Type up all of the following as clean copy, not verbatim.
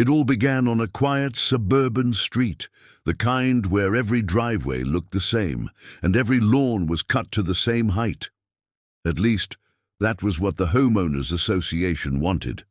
It all began on a quiet suburban street, the kind where every driveway looked the same, and every lawn was cut to the same height. At least, that was what the Homeowners Association wanted.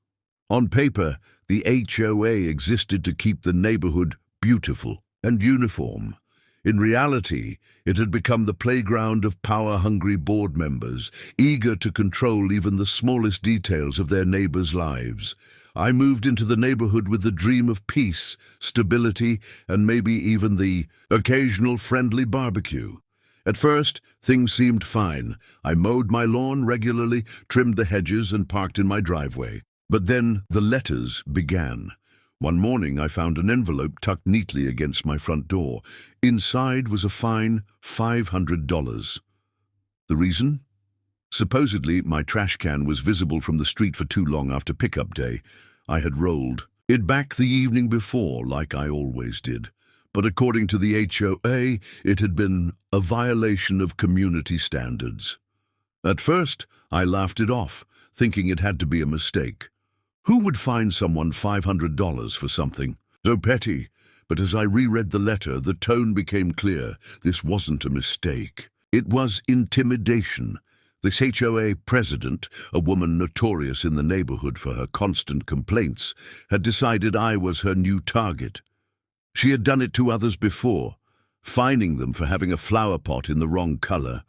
On paper, the HOA existed to keep the neighborhood beautiful and uniform. In reality, it had become the playground of power-hungry board members, eager to control even the smallest details of their neighbors' lives. I moved into the neighborhood with the dream of peace, stability, and maybe even the occasional friendly barbecue. At first, things seemed fine. I mowed my lawn regularly, trimmed the hedges, and parked in my driveway. But then the letters began. One morning I found an envelope tucked neatly against my front door. Inside was a fine $500. The reason? Supposedly, my trash can was visible from the street for too long after pickup day. I had rolled it back the evening before, like I always did. But according to the HOA, it had been a violation of community standards. At first, I laughed it off, thinking it had to be a mistake. Who would fine someone $500 for something so petty? But as I reread the letter, the tone became clear. This wasn't a mistake. It was intimidation. This HOA president, a woman notorious in the neighborhood for her constant complaints, had decided I was her new target. She had done it to others before, fining them for having a flower pot in the wrong color,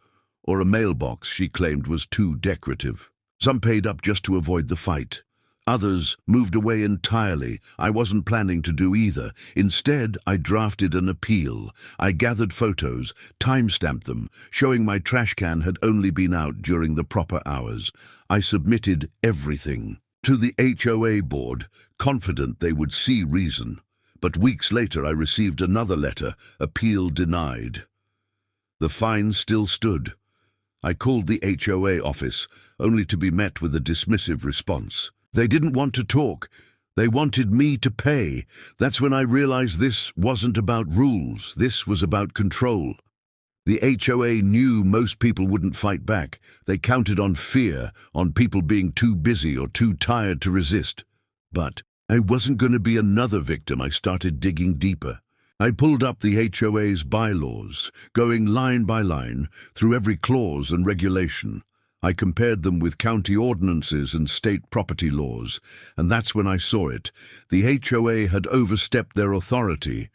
or a mailbox she claimed was too decorative. Some paid up just to avoid the fight. Others moved away entirely. I wasn't planning to do either. Instead, I drafted an appeal. I gathered photos, time-stamped them, showing my trash can had only been out during the proper hours. I submitted everything to the HOA board, confident they would see reason. But weeks later, I received another letter, appeal denied. The fine still stood. I called the HOA office, only to be met with a dismissive response. They didn't want to talk. They wanted me to pay. That's when I realized this wasn't about rules. This was about control. The HOA knew most people wouldn't fight back. They counted on fear, on people being too busy or too tired to resist. But I wasn't going to be another victim. I started digging deeper. I pulled up the HOA's bylaws, going line by line through every clause and regulation. I compared them with county ordinances and state property laws, and that's when I saw it. The HOA had overstepped their authority.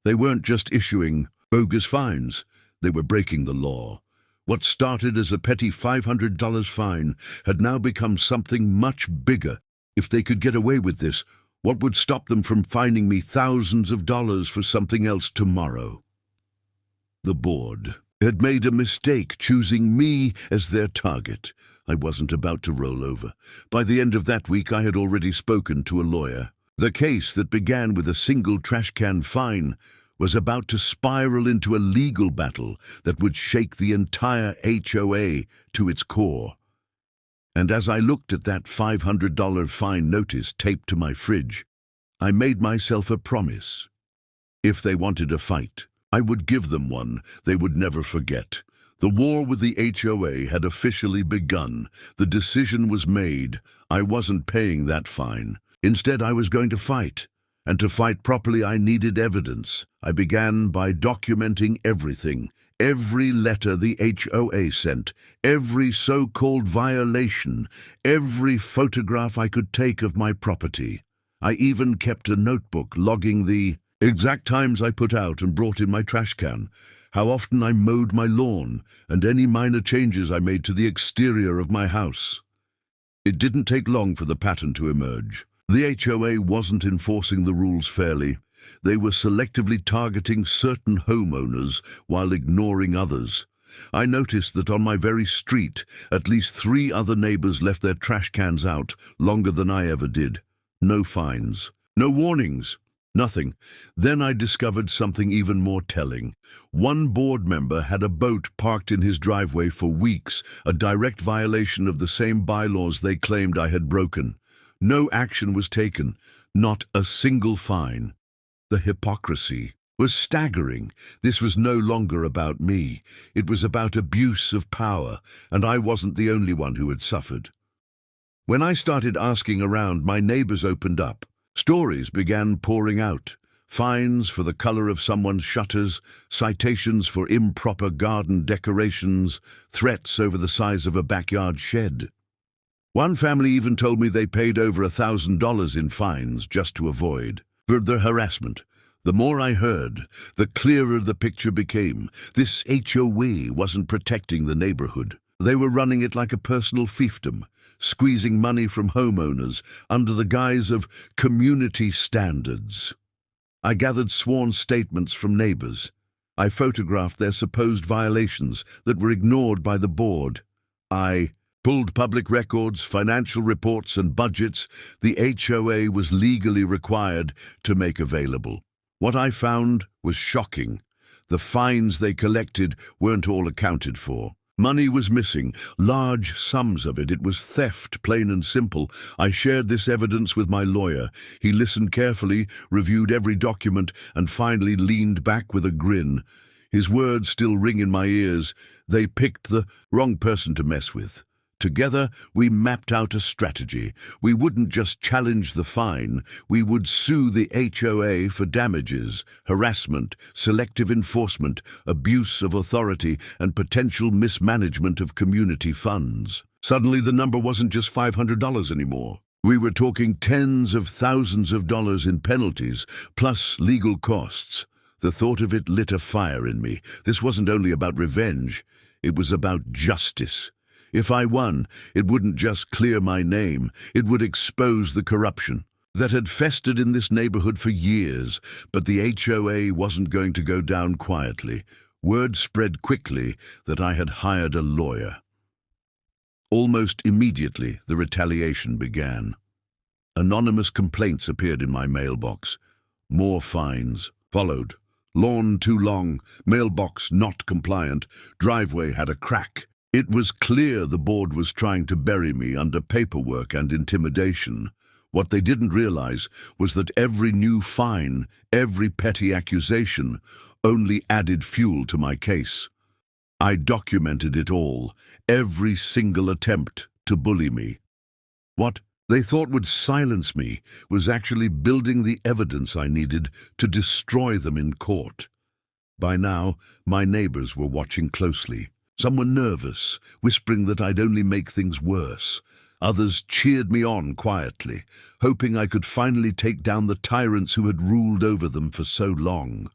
They weren't just issuing bogus fines, they were breaking the law. What started as a petty $500 fine had now become something much bigger. If they could get away with this, what would stop them from fining me thousands of dollars for something else tomorrow? The board had made a mistake choosing me as their target. I wasn't about to roll over. By the end of that week, I had already spoken to a lawyer. The case that began with a single trash can fine was about to spiral into a legal battle that would shake the entire HOA to its core. And as I looked at that $500 fine notice taped to my fridge, I made myself a promise. If they wanted a fight, I would give them one they would never forget. The war with the HOA had officially begun. The decision was made. I wasn't paying that fine. Instead, I was going to fight. And to fight properly, I needed evidence. I began by documenting everything. Every letter the HOA sent, every so-called violation, every photograph I could take of my property. I even kept a notebook logging the exact times I put out and brought in my trash can, how often I mowed my lawn, and any minor changes I made to the exterior of my house. It didn't take long for the pattern to emerge. The HOA wasn't enforcing the rules fairly. They were selectively targeting certain homeowners while ignoring others. I noticed that on my very street, at least 3 other neighbors left their trash cans out longer than I ever did. No fines, no warnings. Nothing. Then I discovered something even more telling. One board member had a boat parked in his driveway for weeks, a direct violation of the same bylaws they claimed I had broken. No action was taken, not a single fine. The hypocrisy was staggering. This was no longer about me. It was about abuse of power, and I wasn't the only one who had suffered. When I started asking around, my neighbors opened up. Stories began pouring out. Fines for the color of someone's shutters, citations for improper garden decorations, threats over the size of a backyard shed. One family even told me they paid over $1,000 in fines just to avoid further harassment. The more I heard, the clearer the picture became. This HOA wasn't protecting the neighborhood. They were running it like a personal fiefdom, squeezing money from homeowners under the guise of community standards. I gathered sworn statements from neighbors. I photographed their supposed violations that were ignored by the board. I pulled public records, financial reports, and budgets the HOA was legally required to make available. What I found was shocking. The fines they collected weren't all accounted for. Money was missing, large sums of it. It was theft, plain and simple. I shared this evidence with my lawyer. He listened carefully, reviewed every document, and finally leaned back with a grin. His words still ring in my ears. They picked the wrong person to mess with. Together, we mapped out a strategy. We wouldn't just challenge the fine, we would sue the HOA for damages, harassment, selective enforcement, abuse of authority, and potential mismanagement of community funds. Suddenly, the number wasn't just $500 anymore. We were talking tens of thousands of dollars in penalties, plus legal costs. The thought of it lit a fire in me. This wasn't only about revenge, it was about justice. If I won, it wouldn't just clear my name, it would expose the corruption that had festered in this neighborhood for years. But the HOA wasn't going to go down quietly. Word spread quickly that I had hired a lawyer. Almost immediately, the retaliation began. Anonymous complaints appeared in my mailbox. More fines followed. Lawn too long, mailbox not compliant, driveway had a crack. It was clear the board was trying to bury me under paperwork and intimidation. What they didn't realize was that every new fine, every petty accusation, only added fuel to my case. I documented it all, every single attempt to bully me. What they thought would silence me was actually building the evidence I needed to destroy them in court. By now, my neighbors were watching closely. Some were nervous, whispering that I'd only make things worse. Others cheered me on quietly, hoping I could finally take down the tyrants who had ruled over them for so long.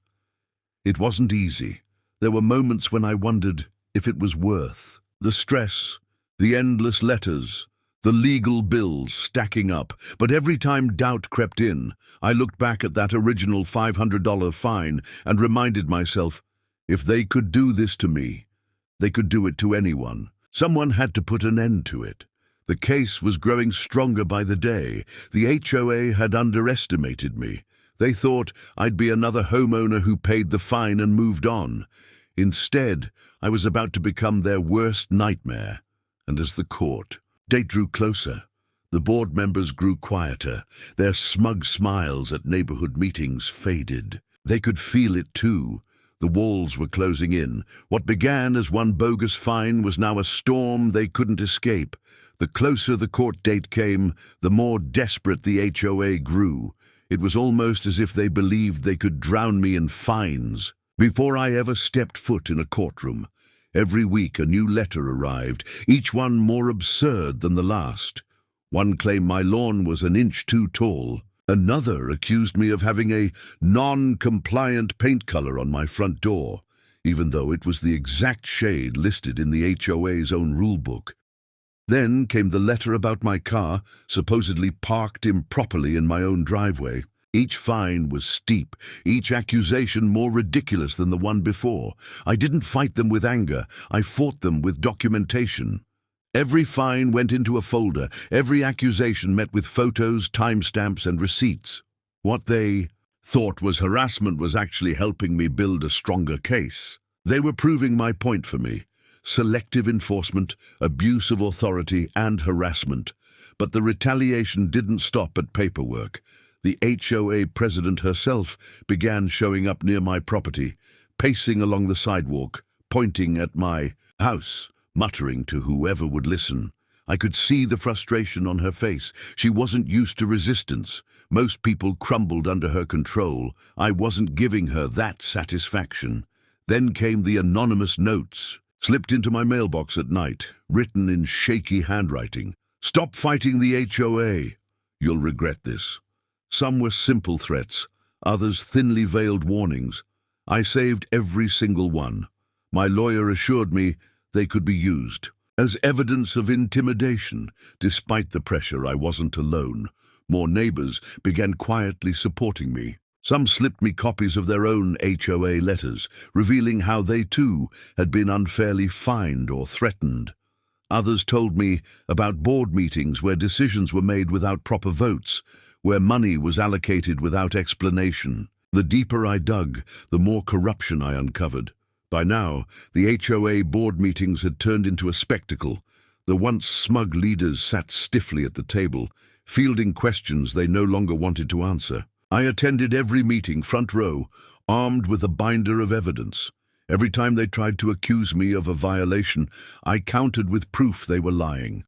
It wasn't easy. There were moments when I wondered if it was worth the stress, the endless letters, the legal bills stacking up. But every time doubt crept in, I looked back at that original $500 fine and reminded myself, if they could do this to me, they could do it to anyone. Someone had to put an end to it. The case was growing stronger by the day. The HOA had underestimated me. They thought I'd be another homeowner who paid the fine and moved on. Instead, I was about to become their worst nightmare. And as the court date drew closer, the board members grew quieter. Their smug smiles at neighborhood meetings faded. They could feel it too. The walls were closing in. What began as one bogus fine was now a storm they couldn't escape. The closer the court date came, the more desperate the HOA grew. It was almost as if they believed they could drown me in fines. Before I ever stepped foot in a courtroom, every week a new letter arrived, each one more absurd than the last. One claimed my lawn was an inch too tall. Another accused me of having a non-compliant paint color on my front door, even though it was the exact shade listed in the HOA's own rulebook. Then came the letter about my car, supposedly parked improperly in my own driveway. Each fine was steep, each accusation more ridiculous than the one before. I didn't fight them with anger, I fought them with documentation. Every fine went into a folder, every accusation met with photos, timestamps, and receipts. What they thought was harassment was actually helping me build a stronger case. They were proving my point for me. Selective enforcement, abuse of authority, and harassment. But the retaliation didn't stop at paperwork. The HOA president herself began showing up near my property, pacing along the sidewalk, pointing at my house, muttering to whoever would listen. I could see the frustration on her face. She wasn't used to resistance. Most people crumbled under her control. I wasn't giving her that satisfaction. Then came the anonymous notes, slipped into my mailbox at night, written in shaky handwriting. "Stop fighting the HOA. You'll regret this." Some were simple threats, others thinly veiled warnings. I saved every single one. My lawyer assured me they could be used as evidence of intimidation. Despite the pressure, I wasn't alone. More neighbors began quietly supporting me. Some slipped me copies of their own HOA letters, revealing how they too had been unfairly fined or threatened. Others told me about board meetings where decisions were made without proper votes, where money was allocated without explanation. The deeper I dug, the more corruption I uncovered. By now, the HOA board meetings had turned into a spectacle. The once smug leaders sat stiffly at the table, fielding questions they no longer wanted to answer. I attended every meeting, front row, armed with a binder of evidence. Every time they tried to accuse me of a violation, I countered with proof they were lying.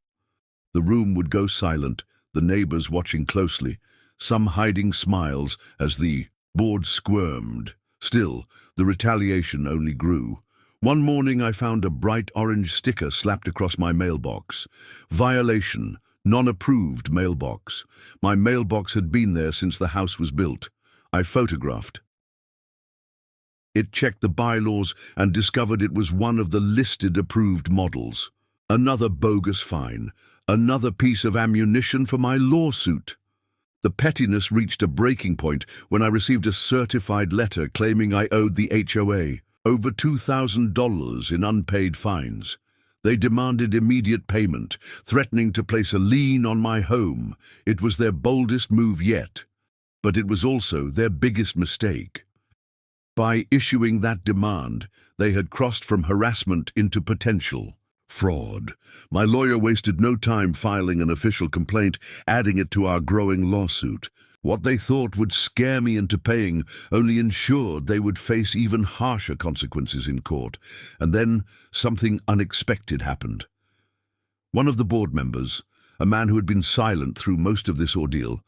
The room would go silent, the neighbors watching closely, some hiding smiles as the board squirmed. Still, the retaliation only grew. One morning I found a bright orange sticker slapped across my mailbox. Violation, non-approved mailbox. My mailbox had been there since the house was built. I photographed it, checked the bylaws, and discovered it was one of the listed approved models. Another bogus fine, another piece of ammunition for my lawsuit. The pettiness reached a breaking point when I received a certified letter claiming I owed the HOA over $2,000 in unpaid fines. They demanded immediate payment, threatening to place a lien on my home. It was their boldest move yet, but it was also their biggest mistake. By issuing that demand, they had crossed from harassment into potential fraud. My lawyer wasted no time filing an official complaint, adding it to our growing lawsuit. What they thought would scare me into paying only ensured they would face even harsher consequences in court. And then something unexpected happened. One of the board members, a man who had been silent through most of this ordeal,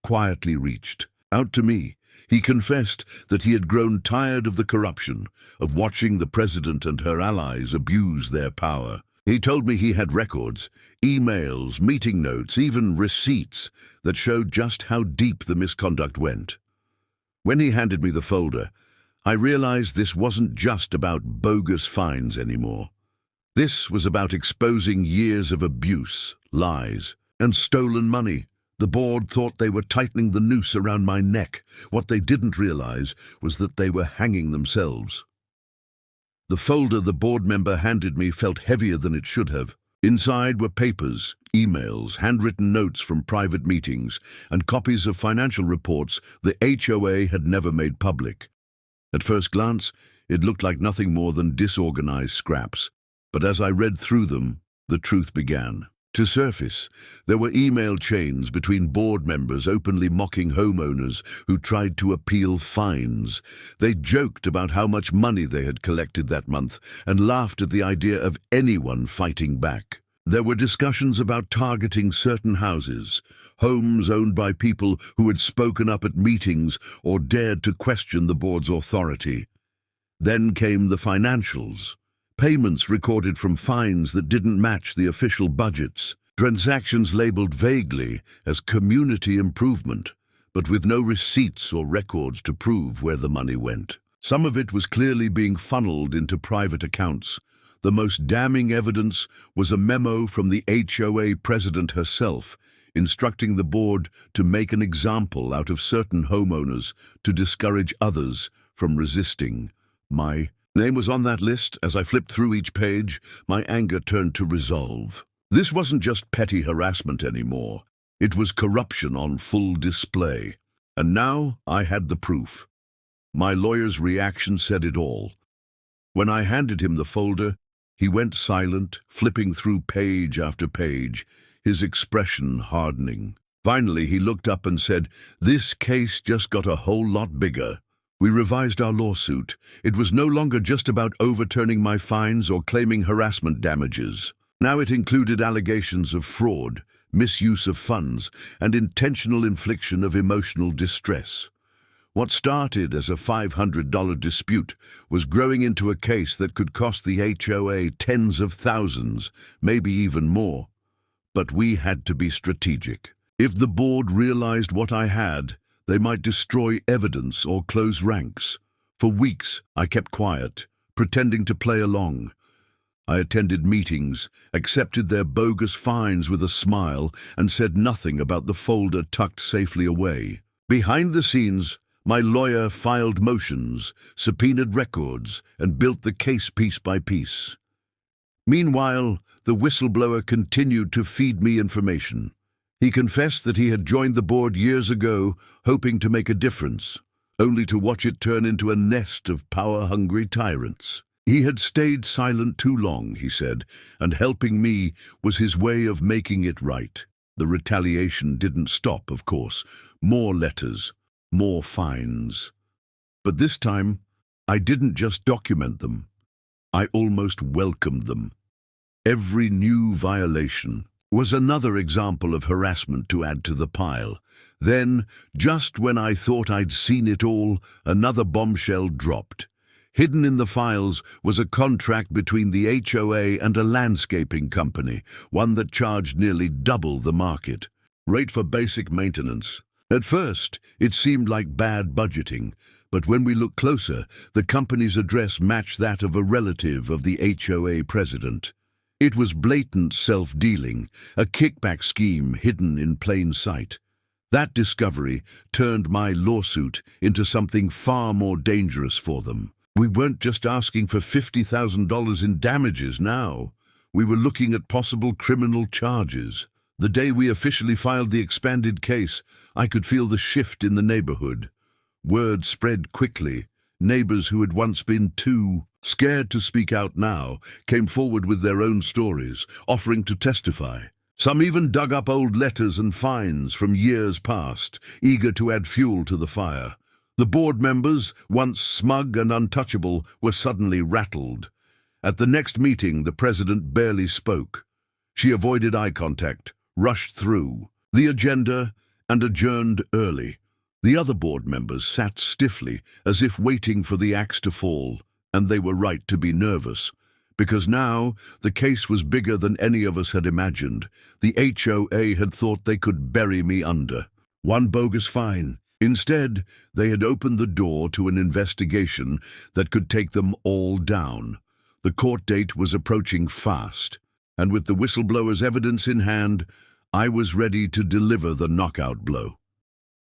quietly reached out to me. He confessed that he had grown tired of the corruption, of watching the president and her allies abuse their power. He told me he had records, emails, meeting notes, even receipts that showed just how deep the misconduct went. When he handed me the folder, I realized this wasn't just about bogus fines anymore. This was about exposing years of abuse, lies, and stolen money. The board thought they were tightening the noose around my neck. What they didn't realize was that they were hanging themselves. The folder the board member handed me felt heavier than it should have. Inside were papers, emails, handwritten notes from private meetings, and copies of financial reports the HOA had never made public. At first glance, it looked like nothing more than disorganized scraps. But as I read through them, the truth began to surface. There were email chains between board members openly mocking homeowners who tried to appeal fines. They joked about how much money they had collected that month and laughed at the idea of anyone fighting back. There were discussions about targeting certain houses, homes owned by people who had spoken up at meetings or dared to question the board's authority. Then came the financials. Payments recorded from fines that didn't match the official budgets. Transactions labeled vaguely as community improvement, but with no receipts or records to prove where the money went. Some of it was clearly being funneled into private accounts. The most damning evidence was a memo from the HOA president herself, instructing the board to make an example out of certain homeowners to discourage others from resisting. My name was on that list. As I flipped through each page, my anger turned to resolve. This wasn't just petty harassment anymore. It was corruption on full display. And now I had the proof. My lawyer's reaction said it all. When I handed him the folder, he went silent, flipping through page after page, his expression hardening. Finally, he looked up and said, "This case just got a whole lot bigger." We revised our lawsuit. It was no longer just about overturning my fines or claiming harassment damages. Now it included allegations of fraud, misuse of funds, and intentional infliction of emotional distress. What started as a $500 dispute was growing into a case that could cost the HOA tens of thousands, maybe even more. But we had to be strategic. If the board realized what I had, they might destroy evidence or close ranks. For weeks, I kept quiet, pretending to play along. I attended meetings, accepted their bogus fines with a smile, and said nothing about the folder tucked safely away. Behind the scenes, my lawyer filed motions, subpoenaed records, and built the case piece by piece. Meanwhile, the whistleblower continued to feed me information. He confessed that he had joined the board years ago, hoping to make a difference, only to watch it turn into a nest of power-hungry tyrants. He had stayed silent too long, he said, and helping me was his way of making it right. The retaliation didn't stop, of course. More letters, more fines. But this time, I didn't just document them. I almost welcomed them. Every new violation was another example of harassment to add to the pile. Then, just when I thought I'd seen it all, another bombshell dropped. Hidden in the files was a contract between the HOA and a landscaping company, one that charged nearly double the market rate for basic maintenance. At first, it seemed like bad budgeting, but when we looked closer, the company's address matched that of a relative of the HOA president. It was blatant self-dealing, a kickback scheme hidden in plain sight. That discovery turned my lawsuit into something far more dangerous for them. We weren't just asking for $50,000 in damages now. We were looking at possible criminal charges. The day we officially filed the expanded case, I could feel the shift in the neighborhood. Word spread quickly. Neighbors who had once been too scared to speak out now came forward with their own stories, offering to testify. Some even dug up old letters and fines from years past, eager to add fuel to the fire. The board members, once smug and untouchable, were suddenly rattled. At the next meeting, the president barely spoke. She avoided eye contact, rushed through the agenda, and adjourned early. The other board members sat stiffly, as if waiting for the axe to fall, and they were right to be nervous, because now the case was bigger than any of us had imagined. The HOA had thought they could bury me under one bogus fine. Instead, they had opened the door to an investigation that could take them all down. The court date was approaching fast, and with the whistleblower's evidence in hand, I was ready to deliver the knockout blow.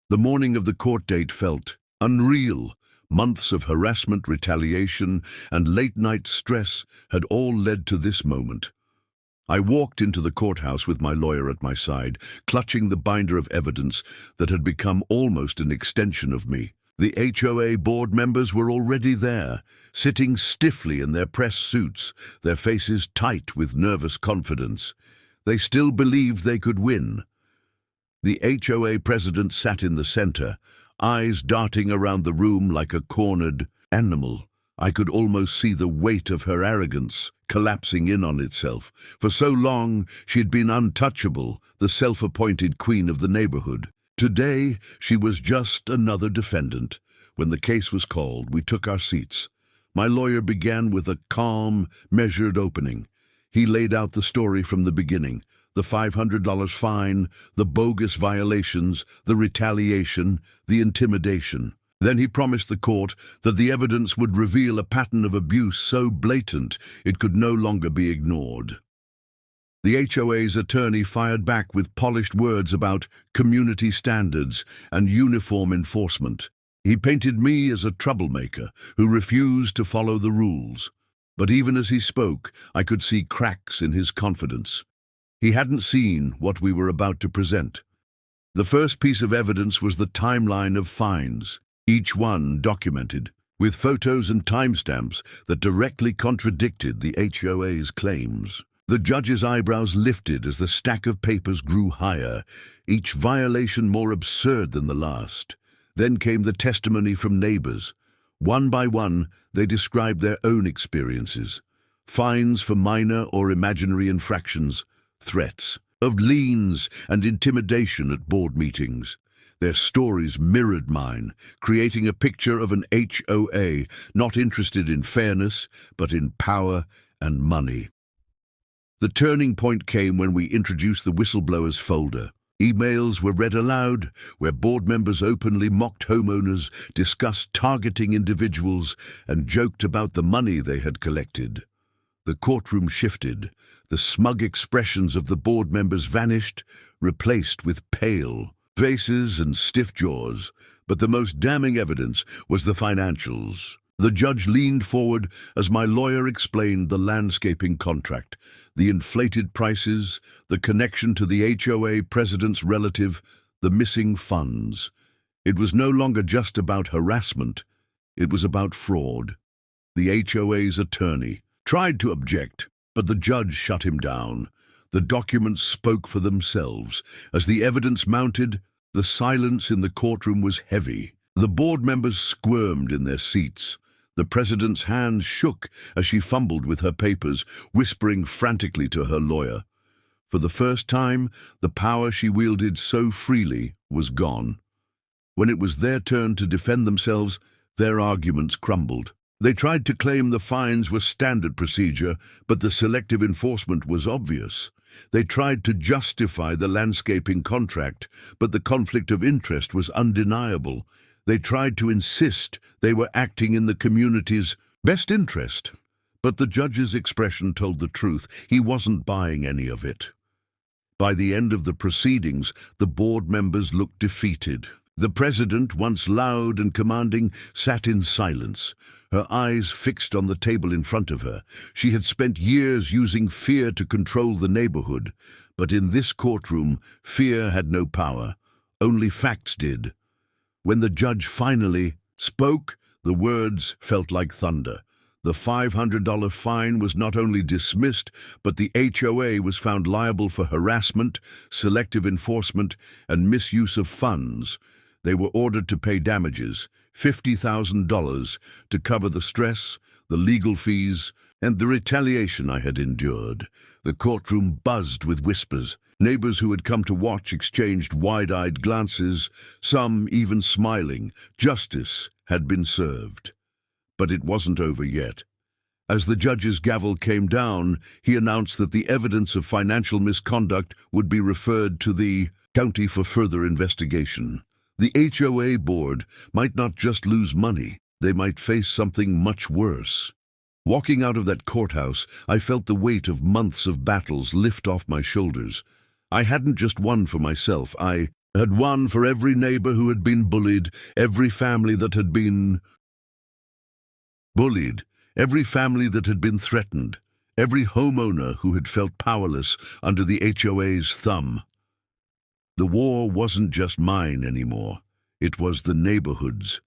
The morning of the court date felt unreal. Months of harassment, retaliation, and late-night stress had all led to this moment. I walked into the courthouse with my lawyer at my side, clutching the binder of evidence that had become almost an extension of me. The HOA board members were already there, sitting stiffly in their press suits, their faces tight with nervous confidence. They still believed they could win. The HOA president sat in the center, eyes darting around the room like a cornered animal. I could almost see the weight of her arrogance collapsing in on itself. For so long, she had been untouchable, the self-appointed queen of the neighborhood. Today, she was just another defendant. When the case was called, we took our seats. My lawyer began with a calm, measured opening. He laid out the story from the beginning. The $500 fine, the bogus violations, the retaliation, the intimidation. Then he promised the court that the evidence would reveal a pattern of abuse so blatant it could no longer be ignored. The HOA's attorney fired back with polished words about community standards and uniform enforcement. He painted me as a troublemaker who refused to follow the rules. But even as he spoke, I could see cracks in his confidence. He hadn't seen what we were about to present. The first piece of evidence was the timeline of fines, each one documented, with photos and timestamps that directly contradicted the HOA's claims. The judge's eyebrows lifted as the stack of papers grew higher, each violation more absurd than the last. Then came the testimony from neighbors. One by one, they described their own experiences. fines for minor or imaginary infractions, threats of liens and intimidation at board meetings. Their stories mirrored mine, creating a picture of an HOA not interested in fairness, but in power and money. The turning point came when we introduced the whistleblowers folder. Emails were read aloud, where board members openly mocked homeowners, discussed targeting individuals, and joked about the money they had collected. The courtroom shifted. The smug expressions of the board members vanished, replaced with pale faces and stiff jaws. But the most damning evidence was the financials. The judge leaned forward as my lawyer explained the landscaping contract, the inflated prices, the connection to the HOA president's relative, the missing funds. It was no longer just about harassment. It was about fraud. The HOA's attorney tried to object, but the judge shut him down. The documents spoke for themselves. As the evidence mounted, the silence in the courtroom was heavy. The board members squirmed in their seats. The president's hands shook as she fumbled with her papers, whispering frantically to her lawyer. For the first time, the power she wielded so freely was gone. When it was their turn to defend themselves, their arguments crumbled. They tried to claim the fines were standard procedure, but the selective enforcement was obvious. They tried to justify the landscaping contract, but the conflict of interest was undeniable. They tried to insist they were acting in the community's best interest, but the judge's expression told the truth. He wasn't buying any of it. By the end of the proceedings, the board members looked defeated. The president, once loud and commanding, sat in silence, her eyes fixed on the table in front of her. She had spent years using fear to control the neighborhood, but in this courtroom, fear had no power. Only facts did. When the judge finally spoke, the words felt like thunder. The $500 fine was not only dismissed, but the HOA was found liable for harassment, selective enforcement, and misuse of funds. They were ordered to pay damages, $50,000, to cover the stress, the legal fees, and the retaliation I had endured. The courtroom buzzed with whispers. Neighbors who had come to watch exchanged wide-eyed glances, some even smiling. Justice had been served. But it wasn't over yet. As the judge's gavel came down, he announced that the evidence of financial misconduct would be referred to the county for further investigation. The HOA board might not just lose money, they might face something much worse. Walking out of that courthouse, I felt the weight of months of battles lift off my shoulders. I hadn't just won for myself, I had won for every neighbor who had been bullied, every family that had been bullied, every family that had been threatened, every homeowner who had felt powerless under the HOA's thumb. The war wasn't just mine anymore, it was the neighborhood's,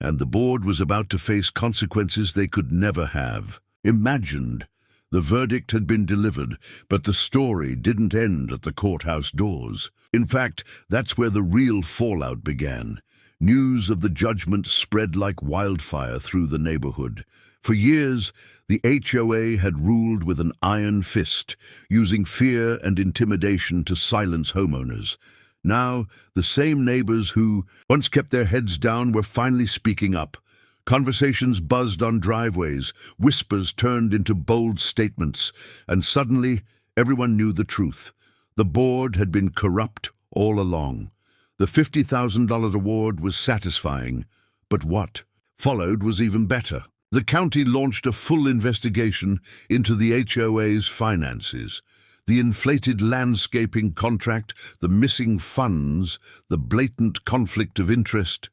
and the board was about to face consequences they could never have imagined. The verdict had been delivered, but the story didn't end at the courthouse doors. In fact, that's where the real fallout began. News of the judgment spread like wildfire through the neighborhood. For years, the HOA had ruled with an iron fist, using fear and intimidation to silence homeowners. Now, the same neighbors who once kept their heads down were finally speaking up. Conversations buzzed on driveways, whispers turned into bold statements, and suddenly everyone knew the truth. The board had been corrupt all along. The $50,000 award was satisfying, but what followed was even better. The county launched a full investigation into the HOA's finances. The inflated landscaping contract, the missing funds, the blatant conflict of interest,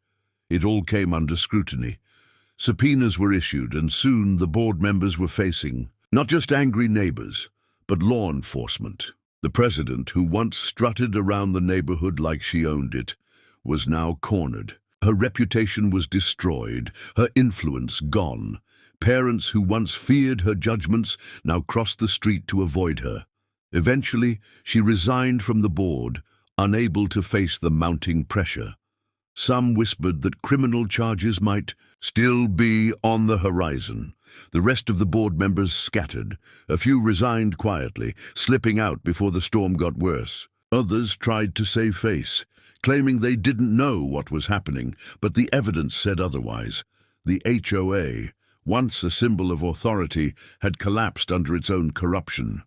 it all came under scrutiny. Subpoenas were issued, and soon the board members were facing not just angry neighbors, but law enforcement. The president, who once strutted around the neighborhood like she owned it, was now cornered. Her reputation was destroyed, her influence gone. Parents who once feared her judgments now crossed the street to avoid her. Eventually, she resigned from the board, unable to face the mounting pressure. Some whispered that criminal charges might still be on the horizon. The rest of the board members scattered. A few resigned quietly, slipping out before the storm got worse. Others tried to save face, claiming they didn't know what was happening, but the evidence said otherwise. The HOA, once a symbol of authority, had collapsed under its own corruption.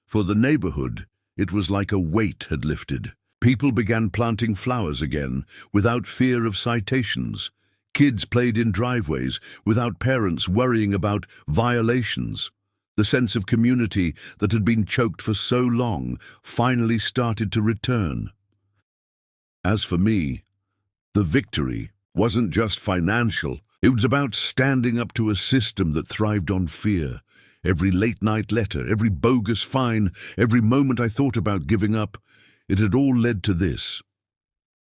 For the neighborhood, it was like a weight had lifted. People began planting flowers again, without fear of citations. Kids played in driveways, without parents worrying about violations. The sense of community that had been choked for so long finally started to return. As for me, the victory wasn't just financial. It was about standing up to a system that thrived on fear. Every late-night letter, every bogus fine, every moment I thought about giving up, it had all led to this.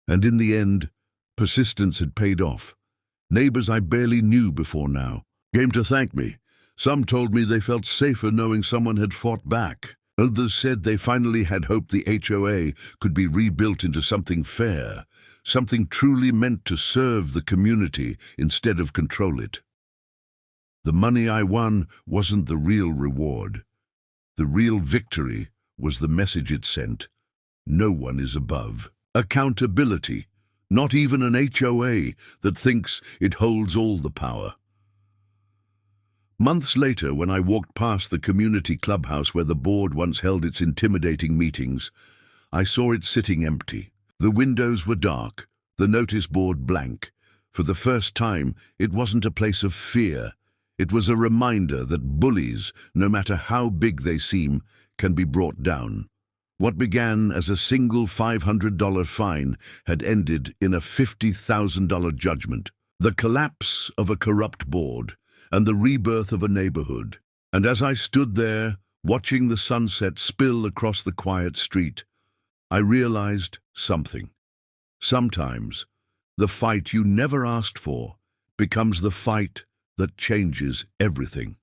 And in the end, persistence had paid off. Neighbors I barely knew before now came to thank me. Some told me they felt safer knowing someone had fought back. Others said they finally had hope the HOA could be rebuilt into something fair, something truly meant to serve the community instead of control it. The money I won wasn't the real reward. The real victory was the message it sent. No one is above accountability, not even an HOA that thinks it holds all the power. Months later, when I walked past the community clubhouse where the board once held its intimidating meetings, I saw it sitting empty. The windows were dark, the notice board blank. For the first time, it wasn't a place of fear. It was a reminder that bullies, no matter how big they seem, can be brought down. What began as a single $500 fine had ended in a $50,000 judgment. The collapse of a corrupt board and the rebirth of a neighborhood. And as I stood there, watching the sunset spill across the quiet street, I realized something. Sometimes, the fight you never asked for becomes the fight that changes everything.